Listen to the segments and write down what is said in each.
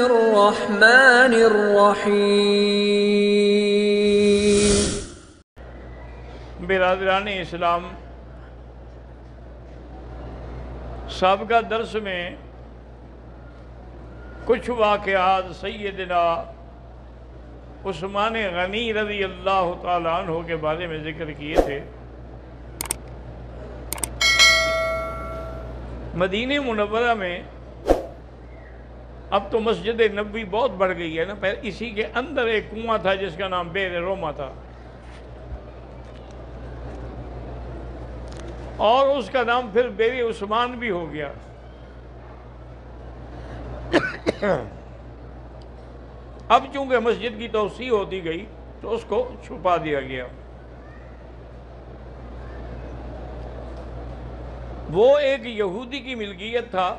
الرحمن الرحیم۔ برادران اسلام، سابقہ درس میں کچھ واقعات سیدنا عثمان غنی رضی اللہ تعالیٰ عنہ کے بارے میں ذکر کیے تھے۔ مدینہ منورہ میں اب تو مسجد نبوی بہت بڑھ گئی ہے نا، پہلے اسی کے اندر ایک کنواں تھا جس کا نام بئر روما تھا، اور اس کا نام پھر بئر عثمان بھی ہو گیا۔ اب چونکہ مسجد کی توسیع ہوتی گئی تو اس کو چھپا دیا گیا۔ وہ ایک یہودی کی ملکیت تھا،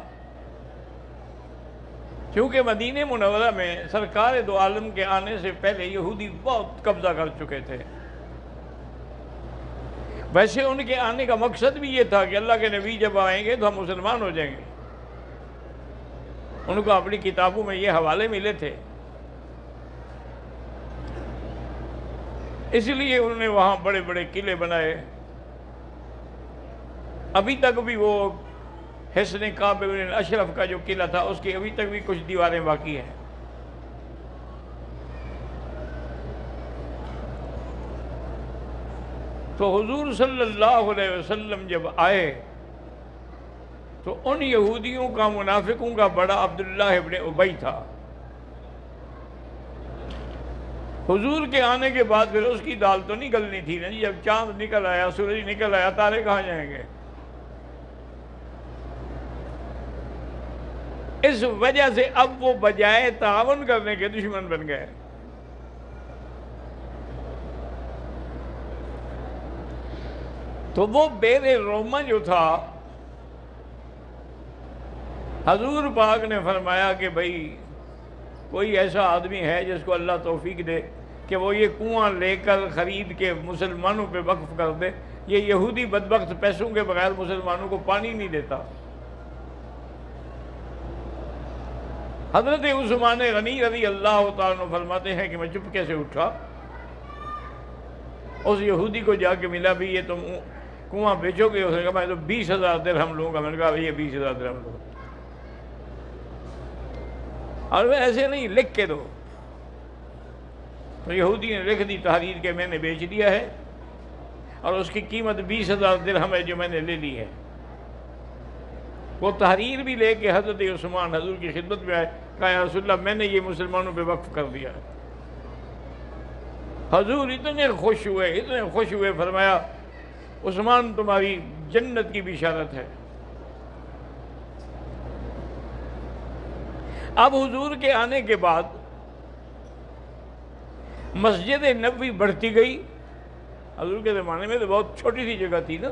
کیونکہ مدینہ منورہ میں سرکار دو عالم کے آنے سے پہلے یہودی بہت قبضہ کر چکے تھے۔ ویسے ان کے آنے کا مقصد بھی یہ تھا کہ اللہ کے نبی جب آئیں گے تو ہم مسلمان ہو جائیں گے۔ ان کو اپنی کتابوں میں یہ حوالے ملے تھے، اس لیے انہوں نے وہاں بڑے بڑے قلعے بنائے۔ ابھی تک بھی وہ حصن کعب بن اشرف کا جو قلعہ تھا اس کی ابھی تک بھی کچھ دیواریں باقی ہیں۔ تو حضور صلی اللہ علیہ وسلم جب آئے تو ان یہودیوں کا، منافقوں کا بڑا عبداللہ ابن ابی تھا۔ حضور کے آنے کے بعد پھر اس کی دال تو نہیں گلنی تھی نا جی، جب چاند نکل آیا، سورج نکل آیا، تارے کہاں جائیں گے؟ اس وجہ سے اب وہ بجائے تعاون کرنے کے دشمن بن گئے۔ تو وہ بئر روما جو تھا، حضور پاک نے فرمایا کہ بھئی کوئی ایسا آدمی ہے جس کو اللہ توفیق دے کہ وہ یہ کنواں لے کر خرید کے مسلمانوں پہ وقف کر دے۔ یہ یہودی بدبخت پیسوں کے بغیر مسلمانوں کو پانی نہیں دیتا۔ حضرت عثمان غنی رضی اللہ تعالیٰ عنہ فرماتے ہیں کہ میں چپکے سے اٹھا، اس یہودی کو جا کے ملا، بھی یہ تم کنواں بیچو گے؟ اس نے کہا میں تو 20,000 درہم لوں گا۔ میں نے کہا یہ 20,000 درہم لو، اور میں ایسے نہیں، لکھ کے دو۔ تو یہودی نے لکھ دی تحریر کہ میں نے بیچ دیا ہے، اور اس کی قیمت 20,000 درہم ہے جو میں نے لے لی ہے۔ وہ تحریر بھی لے کے حضرت عثمان حضور کی خدمت میں آئے، کہا یا رسول اللہ میں نے یہ مسلمانوں پہ وقف کر دیا ہے۔ حضور اتنے خوش ہوئے، فرمایا عثمان تمہاری جنت کی بشارت ہے۔ اب حضور کے آنے کے بعد مسجد نبوی بڑھتی گئی۔ حضور کے زمانے میں تو بہت چھوٹی سی جگہ تھی نا،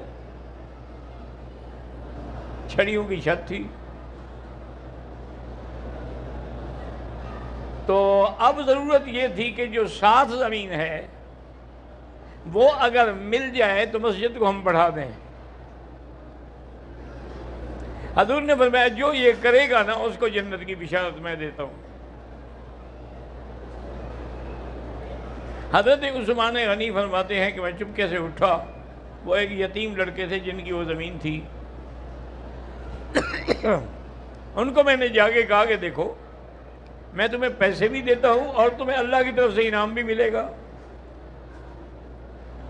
چھڑیوں کی چھت تھی۔ تو اب ضرورت یہ تھی کہ جو ساتھ زمین ہے وہ اگر مل جائے تو مسجد کو ہم بڑھا دیں۔ حضور نے فرمایا جو یہ کرے گا نا اس کو جنت کی بشارت میں دیتا ہوں۔ حضرت عثمان غنی فرماتے ہیں کہ میں چپکے سے اٹھا، وہ ایک یتیم لڑکے تھے جن کی وہ زمین تھی، ان کو میں نے جا کے کہا کہ دیکھو میں تمہیں پیسے بھی دیتا ہوں اور تمہیں اللہ کی طرف سے انعام بھی ملے گا۔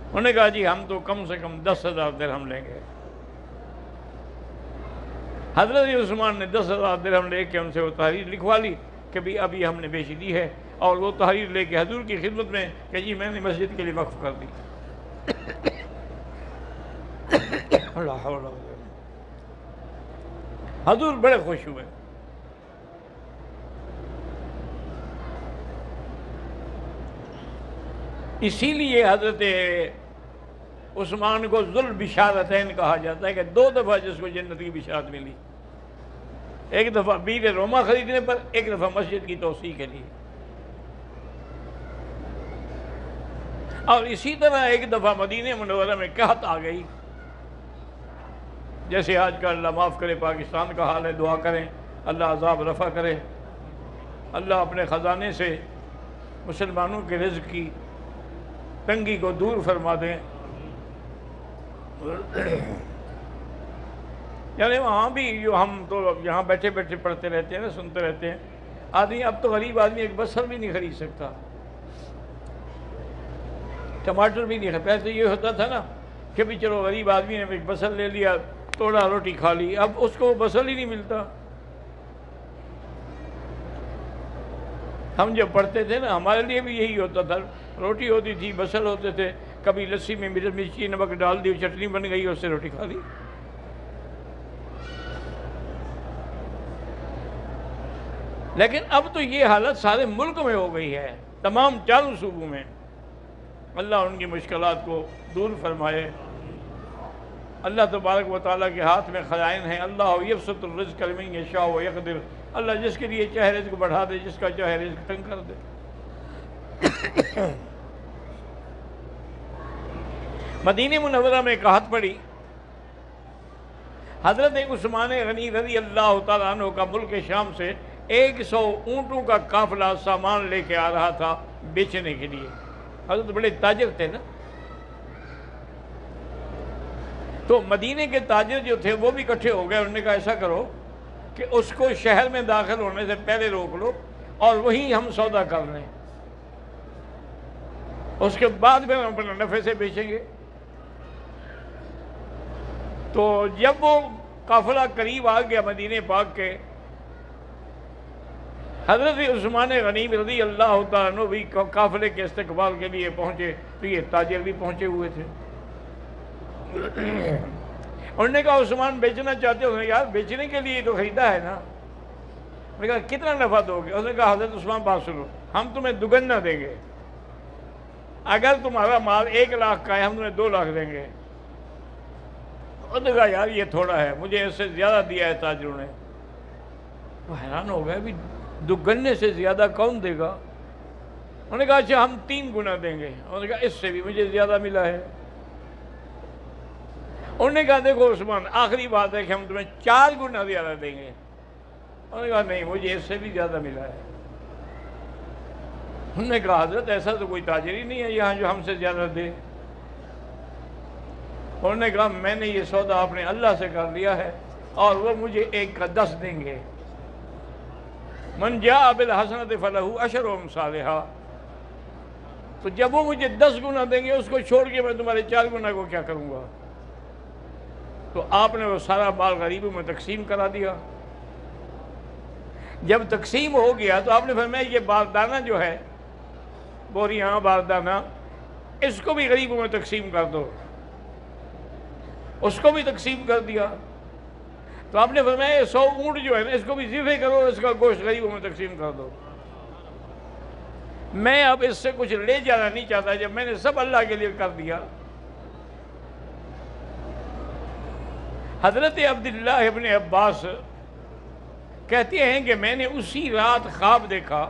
انہوں نے کہا جی ہم تو کم سے کم 10,000 درہم لیں گے۔ حضرت عثمان نے 10,000 درہم لے کے ان سے وہ تحریر لکھوا لی کہ بھی ابھی ہم نے بیچ دی ہے، اور وہ تحریر لے کے حضور کی خدمت میں کہ جی میں نے مسجد کے لیے وقف کر دی۔ حضور بڑے خوش ہوئے۔ اسی لیے حضرت عثمان کو ذوالبشارتین کہا جاتا ہے کہ 2 دفعہ جس کو جنت کی بشارت ملی، ایک دفعہ بئر روما خریدنے پر، ایک دفعہ مسجد کی توسیع کے لیے۔ اور اسی طرح ایک دفعہ مدینہ منورہ میں قحط آ گئی، جیسے آج کا اللہ معاف کرے پاکستان کا حال ہے، دعا کریں اللہ عذاب رفع کرے۔ اللہ اپنے خزانے سے مسلمانوں کے رزق کی تنگی کو دور فرما دیں۔ یعنی وہاں بھی جو ہم تو یہاں بیٹھے بیٹھے پڑھتے رہتے ہیں نا، سنتے رہتے ہیں، آدمی اب تو غریب آدمی ایک بسر بھی نہیں خرید سکتا، ٹماٹر بھی نہیں خرید۔ پہلے تو یہ ہوتا تھا نا کہ بھی چلو غریب آدمی نے ایک بسر لے لیا، توڑا، روٹی کھا لی، اب اس کو بسر ہی نہیں ملتا۔ ہم جب پڑھتے تھے نا ہمارے لیے بھی یہی ہوتا تھا، روٹی ہوتی تھی، بسر ہوتے تھے، کبھی لسی میں مرچی نمک ڈال دی، چٹنی بن گئی، اس سے روٹی کھا لی۔ لیکن اب تو یہ حالت سارے ملک میں ہو گئی ہے، تمام چاروں صوبوں میں۔ اللہ ان کی مشکلات کو دور فرمائے۔ اللہ تبارک و تعالیٰ کے ہاتھ میں خزائن ہیں۔ اللہ یبسط الرزق لمن یشاء ویقدر، اللہ جس کے لیے چاہے رزق بڑھا دے، جس کا چاہے رزق تنگ کر دے۔ مدینہ منورہ میں ایک قحط پڑی، حضرت عثمان غنی رضی اللہ تعالیٰ عنہ کا ملک شام سے 100 اونٹوں کا قافلہ سامان لے کے آ رہا تھا بیچنے کے لیے۔ حضرت بڑے تاجر تھے نا، تو مدینے کے تاجر جو تھے وہ بھی اکٹھے ہو گئے۔ انہوں نے کہا ایسا کرو کہ اس کو شہر میں داخل ہونے سے پہلے روک لو اور وہیں ہم سودا کر لیں، اس کے بعد میں ہم اپنے نفع سے بیچیں گے۔ تو جب وہ قافلہ قریب آ گیا مدینہ پاک کے، حضرت عثمان غنی رضی اللہ تعالیٰ عنہ بھی قافلے کے استقبال کے لیے پہنچے، تو یہ تاجر بھی پہنچے ہوئے تھے۔ انہوں نے کہا عثمان بیچنا چاہتے ہو؟ انہوں نے کہا یار بیچنے کے لیے تو خریدا ہے نا۔ انہوں نے کہا کتنا نفع دو گے؟ انہوں نے کہا حضرت عثمان بات سنو، ہم تمہیں دگنا دیں گے، اگر تمہارا مال 1 لاکھ کا ہے ہم تمہیں 2 لاکھ دیں گے۔ انہوں نے کہا یار یہ تھوڑا ہے، مجھے اس سے زیادہ دیا ہے تاجروں نے۔ وہ حیران ہو گئے، بھی دگنے سے زیادہ کون دے گا؟ انہوں نے کہا اچھا ہم 3 گنا دیں گے۔ انہوں نے کہا اس سے بھی مجھے زیادہ ملا ہے۔ انہوں نے کہا دیکھو عثمان آخری بات ہے کہ ہم تمہیں 4 گنا زیادہ دیں گے۔ انہوں نے کہا نہیں مجھے اس سے بھی زیادہ ملا ہے۔ انہوں نے کہا حضرت ایسا تو کوئی تاجر ہی نہیں ہے یہاں جو ہم سے زیادہ دے۔ انہوں نے کہا میں نے یہ سودا اپنے اللہ سے کر لیا ہے اور وہ مجھے 1 کا 10 دیں گے۔ من جاء بالحسنۃ فلہ 10 امثالھا، تو جب وہ مجھے 10 گنا دیں گے اس کو چھوڑ کے میں تمہارے 4 گنا کو کیا کروں گا؟ تو آپ نے وہ سارا مال غریبوں میں تقسیم کرا دیا۔ جب تقسیم ہو گیا تو آپ نے فرمایا یہ باردانہ جو ہے، بوریاں باردانہ، اس کو بھی غریبوں میں تقسیم کر دو۔ اس کو بھی تقسیم کر دیا۔ تو آپ نے فرمایا یہ 100 اونٹ جو ہے نا اس کو بھی ذبح کرو اور اس کا گوشت غریبوں میں تقسیم کر دو۔ میں اب اس سے کچھ لے جانا نہیں چاہتا، جب میں نے سب اللہ کے لیے کر دیا۔ حضرت عبداللہ ابن عباس کہتے ہیں کہ میں نے اسی رات خواب دیکھا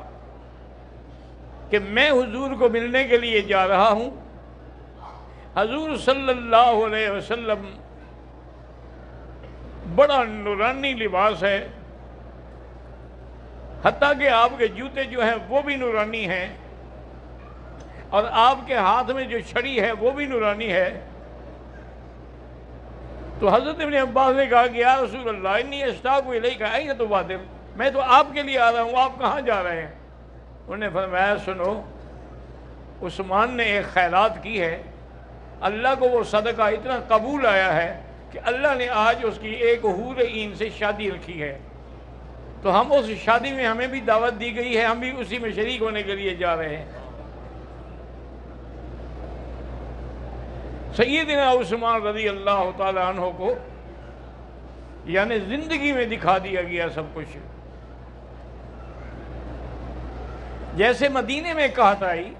کہ میں حضور کو ملنے کے لیے جا رہا ہوں۔ حضور صلی اللہ علیہ وسلم بڑا نورانی لباس ہے، حتیٰ کہ آپ کے جوتے جو ہیں وہ بھی نورانی ہیں، اور آپ کے ہاتھ میں جو چھڑی ہے وہ بھی نورانی ہے۔ تو حضرت ابن عباس نے کہا کہ یا رسول اللہ انی اشتاق الیک این تبادر، میں تو آپ کے لیے آ رہا ہوں، آپ کہاں جا رہے ہیں؟ انہوں نے فرمایا سنو، عثمان نے ایک خیرات کی ہے، اللہ کو وہ صدقہ اتنا قبول آیا ہے کہ اللہ نے آج اس کی ایک حور عین سے شادی رکھی ہے، تو ہم اس شادی میں ہمیں بھی دعوت دی گئی ہے، ہم بھی اسی میں شریک ہونے کے لیے جا رہے ہیں۔ سیدنا عثمان رضی اللہ تعالی عنہ کو یعنی زندگی میں دکھا دیا گیا سب کچھ۔ جیسے مدینے میں قحط آئی،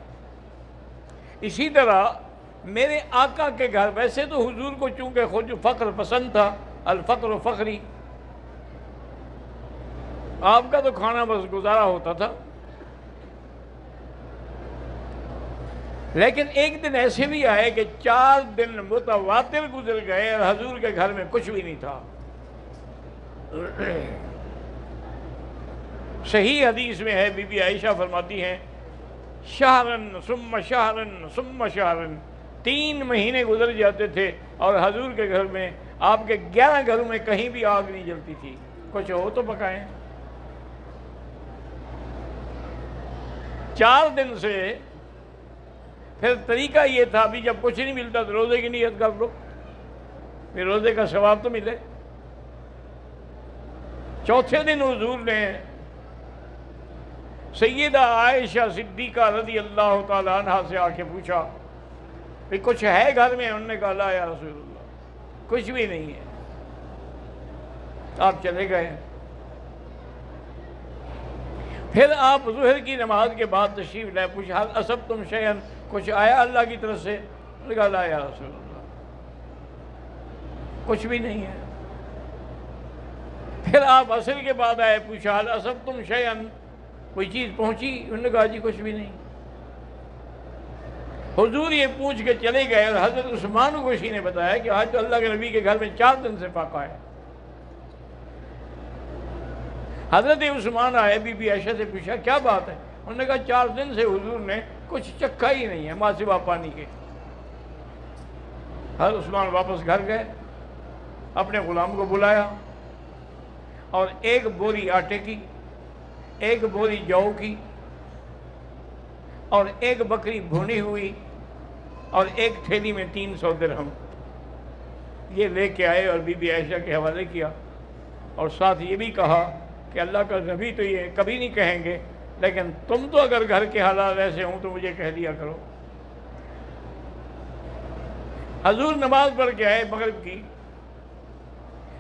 اسی طرح میرے آقا کے گھر، ویسے تو حضور کو چونکہ خود فقر پسند تھا، الفقر فخری، آپ کا تو کھانا بس گزارا ہوتا تھا، لیکن ایک دن ایسے بھی آئے کہ 4 دن متواتر گزر گئے اور حضور کے گھر میں کچھ بھی نہیں تھا۔ صحیح حدیث میں ہے، بی بی عائشہ فرماتی ہیں شہرن ثم شہرن ثم شہرن، 3 مہینے گزر جاتے تھے اور حضور کے گھر میں، آپ کے 11 گھروں میں کہیں بھی آگ نہیں جلتی تھی، کچھ ہو تو پکائیں۔ 4 دن سے پھر طریقہ یہ تھا، بھی جب کچھ نہیں ملتا تو روزے کی نیت کر لو، پھر روزے کا ثواب تو ملے۔ چوتھے دن حضور نے سیدہ عائشہ صدیقہ رضی اللہ تعالی عنہ سے آ کے پوچھا کہ کچھ ہے گھر میں؟ انہوں نے کہا لا یا رسول اللہ، کچھ بھی نہیں ہے۔ آپ چلے گئے۔ پھر آپ ظہر کی نماز کے بعد تشریف لائے، پوچھا حل اصبتم شیئن، کچھ آیا اللہ کی طرف سے؟ انہوں نے کہا لا یا رسول اللہ، کچھ بھی نہیں ہے۔ پھر آپ عصر کے بعد آئے، پوچھا حل اصبتم شیئن، کوئی چیز پہنچی؟ انہوں نے کہا جی کچھ بھی نہیں۔ حضور یہ پوچھ کے چلے گئے، اور حضرت عثمان غوثی نے بتایا کہ آج تو اللہ کے نبی کے گھر میں 4 دن سے فاقہ ہے۔ حضرت عثمان آئے، بی بی عائشہ سے پوچھا کیا بات ہے؟ انہوں نے کہا 4 دن سے حضور نے کچھ چکھا ہی نہیں ہے ماں سوا پانی کے۔ حضرت عثمان واپس گھر گئے، اپنے غلام کو بلایا اور 1 بوری آٹے کی، 1 بوری جو کی، اور 1 بکری بھونی ہوئی، اور 1 تھیلی میں 300 درہم یہ لے کے آئے اور بی بی عائشہ کے حوالے کیا، اور ساتھ یہ بھی کہا کہ اللہ کا نبی تو یہ کبھی نہیں کہیں گے، لیکن تم تو اگر گھر کے حالات ایسے ہوں تو مجھے کہہ دیا کرو۔ حضور نماز پڑھ کے آئے مغرب کی،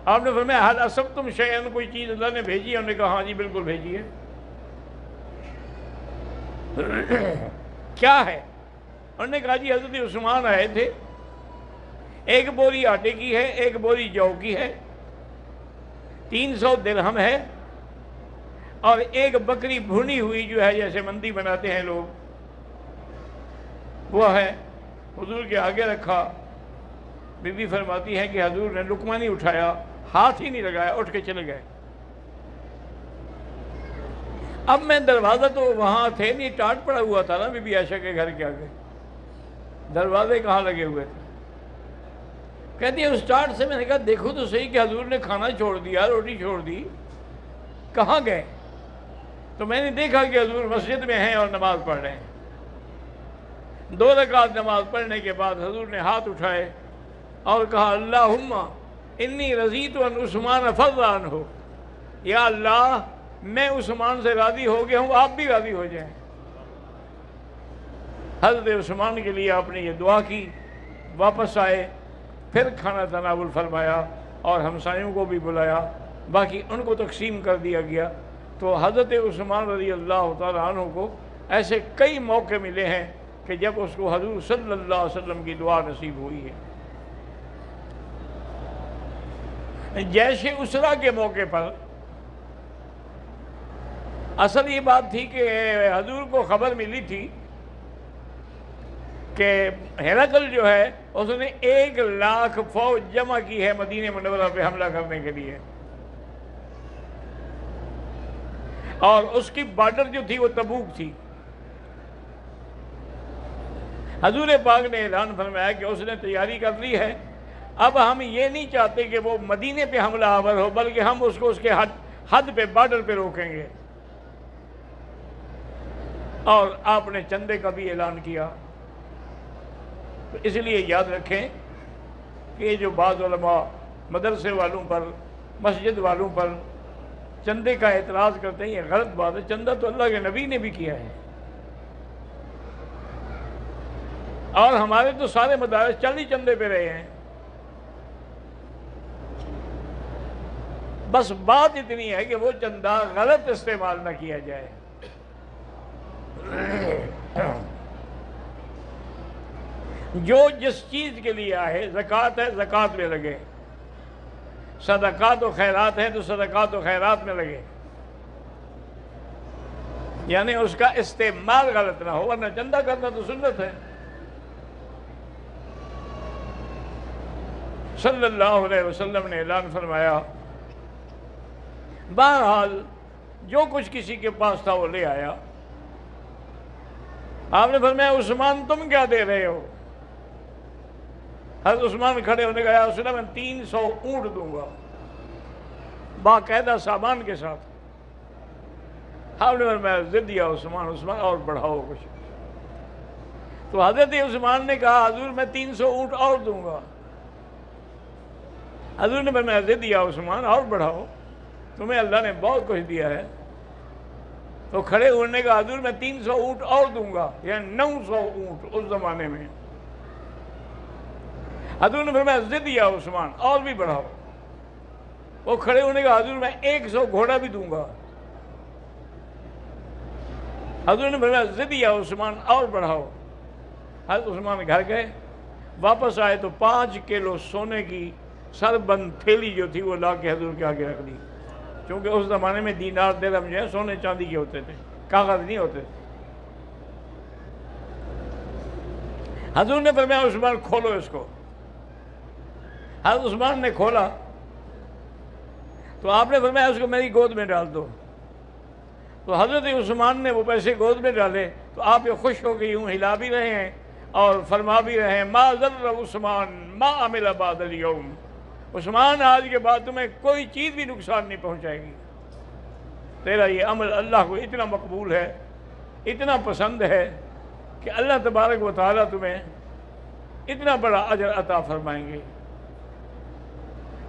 آپ نے فرمایا حل اصبتم شیئن، کوئی چیز اللہ نے بھیجی ہے؟ انہوں نے کہا ہاں جی بالکل بھیجی ہے۔ کیا ہے؟ انہوں نے کہا جی حضرت عثمان آئے تھے، 1 بوری آٹے کی ہے، 1 بوری جو کی ہے، 300 درہم ہے، اور 1 بکری بھونی ہوئی جو ہے جیسے مندی بناتے ہیں لوگ وہ ہے۔ حضور کے آگے رکھا۔ بی بی فرماتی ہے کہ حضور نے لقمہ نہیں اٹھایا، ہاتھ ہی نہیں لگایا، اٹھ کے چلے گئے۔ اب میں دروازہ تو وہاں تھے نہیں، ٹاٹ پڑا ہوا تھا نا بی بی عائشہ کے گھر کے آگے، دروازے کہاں لگے ہوئے تھے؟ کہتی ہے اس ٹاٹ سے میں نے کہا دیکھو تو صحیح کہ حضور نے کھانا چھوڑ دیا، روٹی چھوڑ دی، کہاں گئے؟ تو میں نے دیکھا کہ حضور مسجد میں ہیں اور نماز پڑھ رہے ہیں۔ 2 رکعت نماز پڑھنے کے بعد حضور نے ہاتھ اٹھائے اور کہا اللہم انی رضیت ان عثمان فرض عنہ، یا اللہ میں عثمان سے راضی ہو گیا ہوں، آپ بھی راضی ہو جائیں۔ حضرت عثمان کے لیے آپ نے یہ دعا کی، واپس آئے، پھر کھانا تناول فرمایا اور ہمسایوں کو بھی بلایا، باقی ان کو تقسیم کر دیا گیا۔ تو حضرت عثمان رضی اللہ تعالیٰ عنہ کو ایسے کئی موقع ملے ہیں کہ جب اس کو حضور صلی اللہ علیہ وسلم کی دعا نصیب ہوئی ہے۔ جیش اسرا کے موقع پر اصل یہ بات تھی کہ حضور کو خبر ملی تھی کہ ہرقل جو ہے اس نے 1 لاکھ فوج جمع کی ہے مدینہ منورہ پہ حملہ کرنے کے لیے، اور اس کی بارڈر جو تھی وہ تبوک تھی۔ حضور پاک نے اعلان فرمایا کہ اس نے تیاری کر لی ہے، اب ہم یہ نہیں چاہتے کہ وہ مدینے پہ حملہ آور ہو، بلکہ ہم اس کو اس کے حد پہ، بارڈر پہ روکیں گے۔ اور آپ نے چندے کا بھی اعلان کیا۔ تو اس لیے یاد رکھیں کہ یہ جو بعض علماء مدرسے والوں پر، مسجد والوں پر چندے کا اعتراض کرتے ہیں، یہ غلط بات ہے۔ چندہ تو اللہ کے نبی نے بھی کیا ہے، اور ہمارے تو سارے مدارس چل ہی چندے پہ رہے ہیں۔ بس بات اتنی ہے کہ وہ چندہ غلط استعمال نہ کیا جائے۔ جو جس چیز کے لیے آئے، زکوٰۃ ہے زکوٰۃ میں لگے، صدقات و خیرات ہیں تو صدقات و خیرات میں لگے، یعنی اس کا استعمال غلط نہ ہو، ورنہ چندہ کرنا تو سنت ہے۔ صلی اللہ علیہ وسلم نے اعلان فرمایا، بہرحال جو کچھ کسی کے پاس تھا وہ لے آیا۔ آپ نے فرمایا عثمان تم کیا دے رہے ہو؟ حضرت عثمان کھڑے ہونے کا یا رسول اللہ میں 300 اونٹ دوں گا باقاعدہ سامان کے ساتھ۔ آپ نے فرمایا ضد دیا عثمان اور بڑھاؤ کچھ۔ تو حضرت عثمان نے کہا حضور میں 300 اونٹ اور دوں گا۔ حضور نے فرمایا ضد دیا عثمان اور بڑھاؤ، تمہیں اللہ نے بہت کچھ دیا ہے۔ تو کھڑے ہونے کا حضور میں 300 اونٹ اور دوں گا، یعنی 900 اونٹ اس زمانے میں۔ حضور نے فرمایا ضد دیا عثمان اور بھی بڑھاؤ۔ وہ کھڑے ہونے کا حضور میں 100 گھوڑا بھی دوں گا۔ حضور نے فرمایا ضد دیا عثمان اور بڑھاؤ۔ حضرت عثمان گھر گئے، واپس آئے تو 5 کلو سونے کی سر بند تھیلی جو تھی وہ لا کے حضور کے آگے رکھ دی، کیونکہ اس زمانے میں دینار درہم جو ہے سونے چاندی کے ہوتے تھے، کاغذ نہیں ہوتے تھے۔ حضور نے فرمایا عثمان کھولو اس کو۔ حضرت عثمان نے کھولا تو آپ نے فرمایا اس کو میری گود میں ڈال دو۔ تو حضرت عثمان نے وہ پیسے گود میں ڈالے تو آپ یہ خوش ہو کے یوں ہلا بھی رہے ہیں اور فرما بھی رہے ہیں ما ضر عثمان ما عمل بعد اليوم، عثمان آج کے بعد تمہیں کوئی چیز بھی نقصان نہیں پہنچائے گی، تیرا یہ عمل اللہ کو اتنا مقبول ہے، اتنا پسند ہے کہ اللہ تبارک و تعالیٰ تمہیں اتنا بڑا اجر عطا فرمائیں گے۔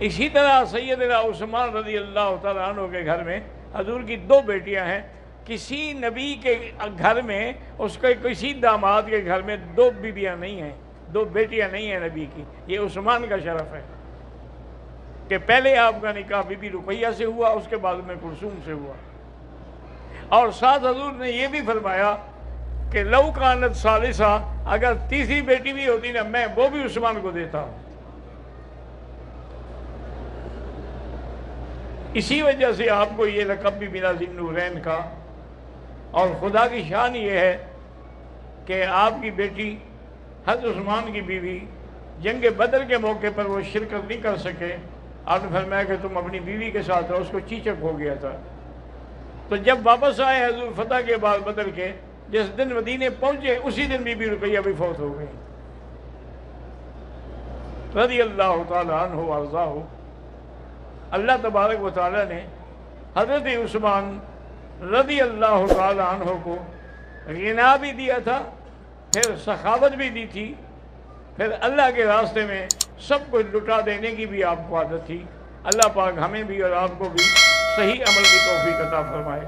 اسی طرح سیدنا عثمان رضی اللہ تعالیٰ عنہ کے گھر میں حضور کی 2 بیٹیاں ہیں۔ کسی نبی کے گھر میں اس کے کسی داماد کے گھر میں 2 بیویاں نہیں ہیں، 2 بیٹیاں نہیں ہیں نبی کی۔ یہ عثمان کا شرف ہے کہ پہلے آپ کا نکاح بی بی رقیہ سے ہوا، اس کے بعد میں کلثوم سے ہوا۔ اور ساتھ حضور نے یہ بھی فرمایا کہ لو کانت ثالثہ، اگر تیسری بیٹی بھی ہوتی نا میں وہ بھی عثمان کو دیتا۔ اسی وجہ سے آپ کو یہ لقب بھی ملا ذی النورین کا۔ اور خدا کی شان یہ ہے کہ آپ کی بیٹی حضرت عثمان کی بیوی جنگ بدر کے موقع پر وہ شرکت نہیں کر سکے۔ آپ نے فرمایا کہ تم اپنی بیوی کے ساتھ رہو، اس کو چیچک ہو گیا تھا۔ تو جب واپس آئے حضور فتح کے بعد بدر کے، جس دن مدینے پہنچے اسی دن بی بی رقیہ بھی فوت ہو گئی رضی اللہ تعالیٰ عنہ وارضاہ۔ اللہ تبارک و تعالیٰ نے حضرت عثمان رضی اللہ تعالیٰ عنہ کو غنا بھی دیا تھا، پھر سخاوت بھی دی تھی، پھر اللہ کے راستے میں سب کچھ لٹا دینے کی بھی آپ کو عادت تھی۔ اللہ پاک ہمیں بھی اور آپ کو بھی صحیح عمل کی توفیق عطا فرمائے۔